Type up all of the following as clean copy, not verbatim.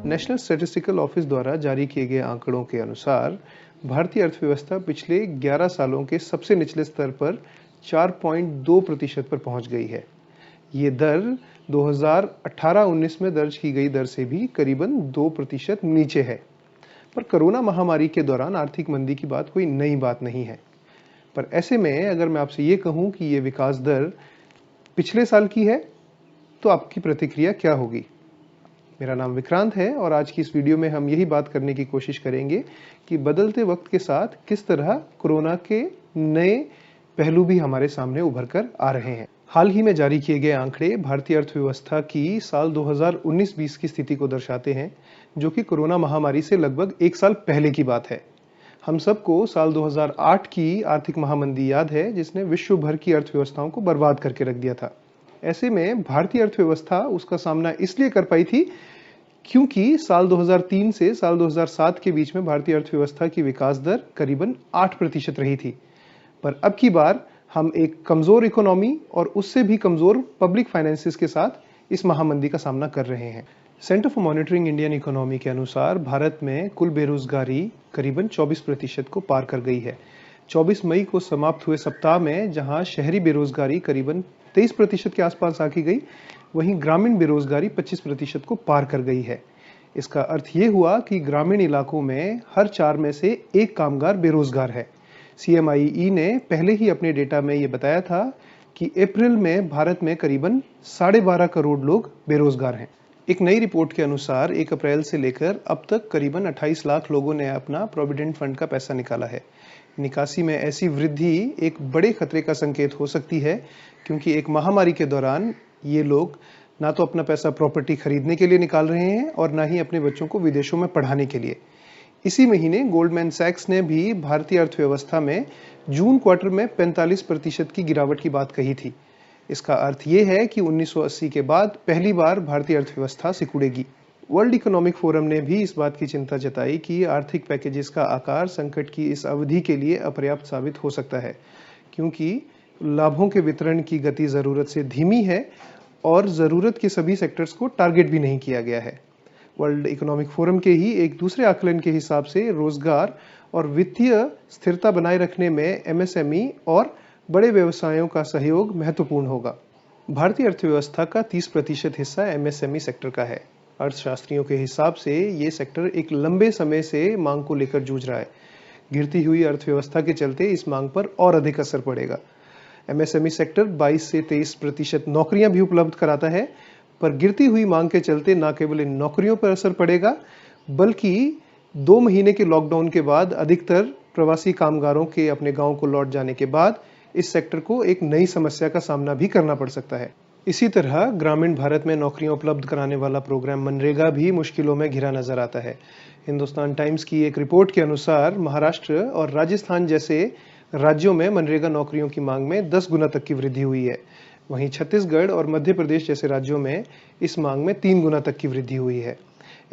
National statistical office द्वारा जारी किए गए आंकड़ों के अनुसार भारतीय अर्थव्यवस्था पिछले 11 सालों के सबसे निचले स्तर पर 4.2% पर पहुंच गई है। ये दर 2018-19 में दर्ज की गई दर से भी करीबन 2% नीचे है। पर कोरोना महामारी के दौरान आर्थिक मंदी की बात कोई नई बात नहीं है। पर ऐसे में अगर मैं आपसे ये कहूं कि ये विकास दर पिछले साल की है, तो आपकी प्रतिक्रिया क्या होगी? मेरा नाम विक्रांत है और आज की इस वीडियो में हम यही बात करने की कोशिश करेंगे कि बदलते वक्त के साथ किस तरह कोरोना के नए पहलू भी हमारे सामने उभर कर आ रहे हैं। हाल ही में जारी किए गए आंकड़े भारतीय अर्थव्यवस्था की साल 2019-20 की स्थिति को दर्शाते हैं, जो कि कोरोना महामारी से लगभग एक साल पहले की बात है। हम सबको साल 2008 की आर्थिक महामंदी याद है, जिसने विश्व भर की अर्थव्यवस्थाओं को बर्बाद करके रख दिया था। ऐसे में भारतीय अर्थव्यवस्था उसका सामना इसलिए कर पाई थी क्योंकि साल 2003 से साल 2007 के बीच में भारतीय अर्थव्यवस्था की विकास दर करीबन 8% रही थी। पर अब की बार हम एक कमजोर इकोनॉमी और उससे भी कमजोर पब्लिक फाइनेंसेस के साथ इस महामंदी का सामना कर रहे हैं। Centre for monitoring Indian economy के अनुसार भारत में कुल बेरोजगारी करीबन 24% को पार कर गई है। 24 मई को समाप्त हुए सप्ताह में जहां शहरी बेरोजगारी करीबन 23% के आसपास आकी गई, वहीं ग्रामीण बेरोजगारी 25% को पार कर गई है। इसका अर्थ ये हुआ कि ग्रामीण इलाकों में हर 4 में से एक कामगार बेरोजगार है। CMIE ने पहले ही अपने डेटा में ये बताया था कि अप्रैल में भारत में करीबन 12.5 करोड़ लोग बेरोजगार हैं। एक नई रिपोर्ट के अनुसार 1 अप्रैल से लेकर अब तक करीबन 28 लाख लोगों ने अपना प्रोविडेंट फंड का पैसा निकाला है। निकासी में ऐसी वृद्धि एक बड़े खतरे का संकेत हो सकती है, क्योंकि एक महामारी के दौरान ये लोग ना तो अपना पैसा प्रॉपर्टी खरीदने के लिए निकाल रहे हैं और ना ही अपने बच्चों को विदेशों में पढ़ाने के लिए। इसी महीने गोल्डमैन सैक्स ने भी भारतीय अर्थव्यवस्था में जून क्वार्टर में 45% की गिरावट की बात कही थी। इसका अर्थ ये है कि 1980 के बाद पहली बार भारतीय अर्थव्यवस्था सिकुड़ेगी। वर्ल्ड इकोनॉमिक फोरम ने भी इस बात की चिंता जताई कि आर्थिक पैकेजेस का आकार संकट की इस अवधि के लिए अपर्याप्त साबित हो सकता है, क्योंकि लाभों के वितरण की गति जरूरत से धीमी है और जरूरत के सभी सेक्टर्स को टारगेट भी नहीं किया गया है। वर्ल्ड इकोनॉमिक फोरम के ही एक दूसरे आकलन के हिसाब से रोजगार और वित्तीय स्थिरता बनाए रखने में MSME और बड़े व्यवसायों का सहयोग महत्वपूर्ण होगा। भारतीय अर्थव्यवस्था का 30% हिस्सा MSME सेक्टर का है। अर्थशास्त्रियों के हिसाब से ये सेक्टर एक लंबे समय से मांग को लेकर जूझ रहा है। गिरती हुई अर्थव्यवस्था के चलते इस मांग पर और अधिक असर पड़ेगा। MSME सेक्टर 22 से 23% नौकरियां भी उपलब्ध कराता है, पर गिरती हुई मांग के चलते न केवल इन नौकरियों पर असर पड़ेगा, बल्कि 2 महीने के लॉकडाउन के बाद अधिकतर प्रवासी कामगारों के अपने गांव को लौट जाने के बाद इस सेक्टर को एक नई समस्या का सामना भी करना पड़ सकता है। इसी तरह ग्रामीण भारत में नौकरियां उपलब्ध कराने वाला प्रोग्राम मनरेगा भी मुश्किलों में घिरा नजर आता है। हिंदुस्तान टाइम्स की एक रिपोर्ट के अनुसार महाराष्ट्र और राजस्थान जैसे राज्यों में मनरेगा नौकरियों की मांग में 10 गुना तक की वृद्धि हुई है। वहीं छत्तीसगढ़ और मध्य प्रदेश जैसे राज्यों में इस मांग में 3 गुना तक की वृद्धि हुई है।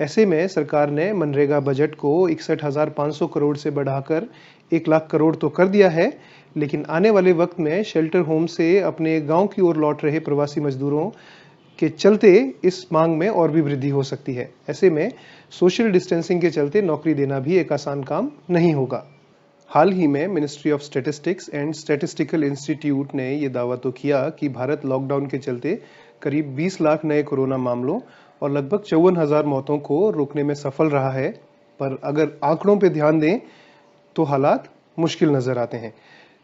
ऐसे में सरकार ने मनरेगा बजट को 61,500 करोड़ से बढ़ाकर 1 लाख करोड़ तो कर दिया है, लेकिन आने वाले वक्त में शेल्टर होम से अपने गांव की ओर लौट रहे प्रवासी मजदूरों के चलते इस मांग में और भी वृद्धि हो सकती है। ऐसे में सोशल डिस्टेंसिंग के चलते नौकरी देना भी एक आसान काम नहीं होगा। हाल ही में ministry of statistics and statistical institute ने यह दावा तो किया कि भारत लॉकडाउन के चलते करीब 20 लाख नए कोरोना मामलों और लगभग 54,000 मौतों को रोकने में सफल रहा है। पर अगर आंकड़ों पर ध्यान दें तो हालात मुश्किल नजर आते हैं।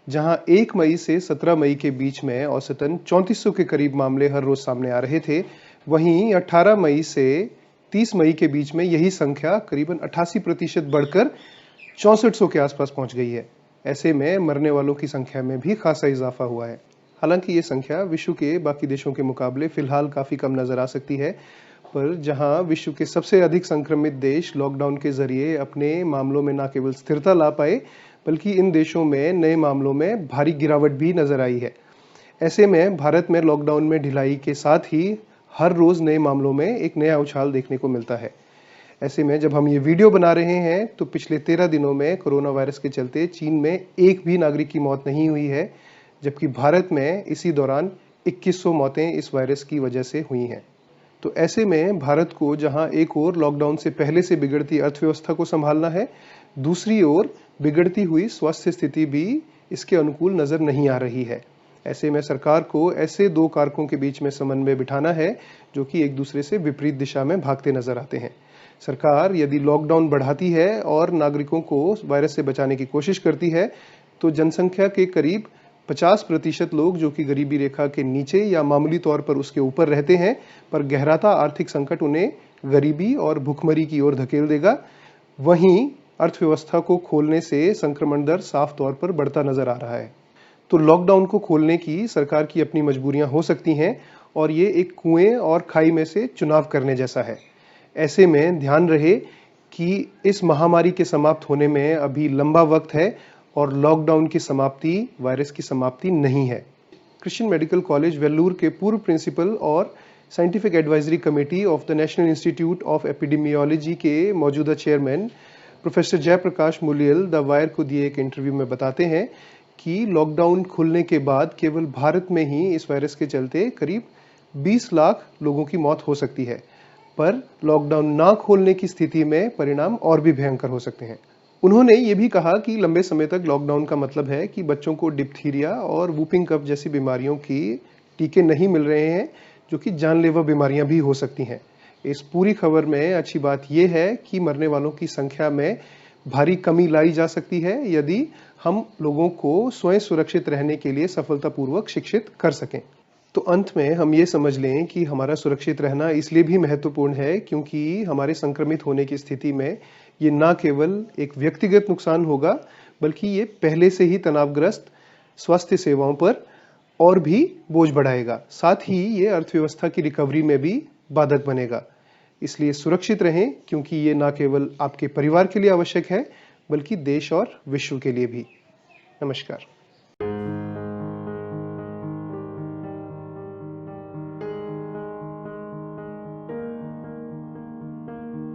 जहां 1 मई से 17 मई के बीच में औसतन 3400 के करीब मामले हर रोज सामने आ रहे थे, वहीं 18 मई से 30 मई के बीच में यही संख्या करीबन 88% बढ़कर 6400 के आसपास पहुंच गई है। ऐसे में मरने वालों की संख्या में भी खासा इजाफा हुआ है। हालांकि ये संख्या विश्व के बाकी देशों के मुकाबले फिलहाल काफी कम नजर आ सकती है, पर जहां विश्व के सबसे अधिक संक्रमित देश लॉकडाउन के जरिए अपने मामलों में न केवल स्थिरता ला पाए, बल्कि इन देशों में नए मामलों में भारी गिरावट भी नजर आई है। ऐसे में भारत में लॉकडाउन में ढिलाई के साथ ही हर रोज नए मामलों में एक नया उछाल देखने को मिलता है। ऐसे में जब हम ये वीडियो बना रहे हैं तो पिछले 13 दिनों में कोरोना वायरस के चलते चीन में एक भी नागरिक की मौत नहीं हुई है, जबकि भारत में इसी दौरान 2100 मौतें इस वायरस की वजह से हुई हैं। तो ऐसे में भारत को जहां एक ओर लॉकडाउन से पहले से बिगड़ती अर्थव्यवस्था को संभालना है, दूसरी ओर बिगड़ती हुई स्वास्थ्य स्थिति भी इसके अनुकूल नजर नहीं आ रही है। ऐसे में सरकार को ऐसे दो कारकों के बीच में समन्वय बिठाना है जो कि एक दूसरे से विपरीत दिशा में भागते नजर आते हैं। सरकार यदि लॉकडाउन बढ़ाती है और नागरिकों को वायरस से बचाने की कोशिश करती है, तो जनसंख्या के करीब 50% लोग जो कि गरीबी रेखा के नीचे या मामूली तौर पर उसके ऊपर रहते हैं, पर गहराता आर्थिक संकट उन्हें गरीबी और भुखमरी की ओर धकेल देगा। वहीं अर्थव्यवस्था को खोलने से संक्रमण दर साफ तौर पर बढ़ता नजर आ रहा है। तो लॉकडाउन को खोलने की सरकार की अपनी मजबूरियां हो सकती हैं और ये एक कुएं और खाई में से चुनाव करने जैसा है। ऐसे में ध्यान रहे कि इस महामारी के समाप्त होने में अभी लंबा वक्त है और लॉकडाउन की समाप्ति वायरस की समाप्ति नहीं है। क्रिश्चियन मेडिकल कॉलेज वेल्लूर के पूर्व प्रिंसिपल और Scientific Advisory Committee of the National Institute of Epidemiology के मौजूदा chairman professor Jayaprakash Muliyil the Wire को दिए एक इंटरव्यू में बताते हैं कि लॉकडाउन खुलने के बाद केवल भारत में ही इस वायरस के चलते करीब 20 लाख लोगों की मौत हो सकती है, पर लॉकडाउन ना खोलने की स्थिति में परिणाम और भी भयंकर हो सकते हैं। उन्होंने ये भी कहा कि लंबे समय तक लॉकडाउन का मतलब है कि बच्चों को डिप्थीरिया और वूपिंग कफ जैसी बीमारियों की टीके नहीं मिल रहे हैं, जो कि जानलेवा बीमारियां भी हो सकती हैं। इस पूरी खबर में अच्छी बात यह है कि मरने वालों की संख्या में भारी कमी लाई जा सकती है यदि हम लोगों को स्वयं सुरक्षित रहने के लिए सफलतापूर्वक शिक्षित कर सकें। तो अंत में हम ये समझ लें कि हमारा सुरक्षित रहना इसलिए भी महत्वपूर्ण है क्योंकि हमारे संक्रमित होने की स्थिति में ये ना केवल एक व्यक्तिगत नुकसान होगा, बल्कि ये पहले से ही तनावग्रस्त स्वास्थ्य सेवाओं पर और भी बोझ बढ़ाएगा। साथ ही ये अर्थव्यवस्था की रिकवरी में भी बाधक बनेगा। इसलिए सुरक्षित रहें, क्योंकि ये ना केवल आपके परिवार के लिए आवश्यक है, बल्कि देश और विश्व के लिए भी। नमस्कार।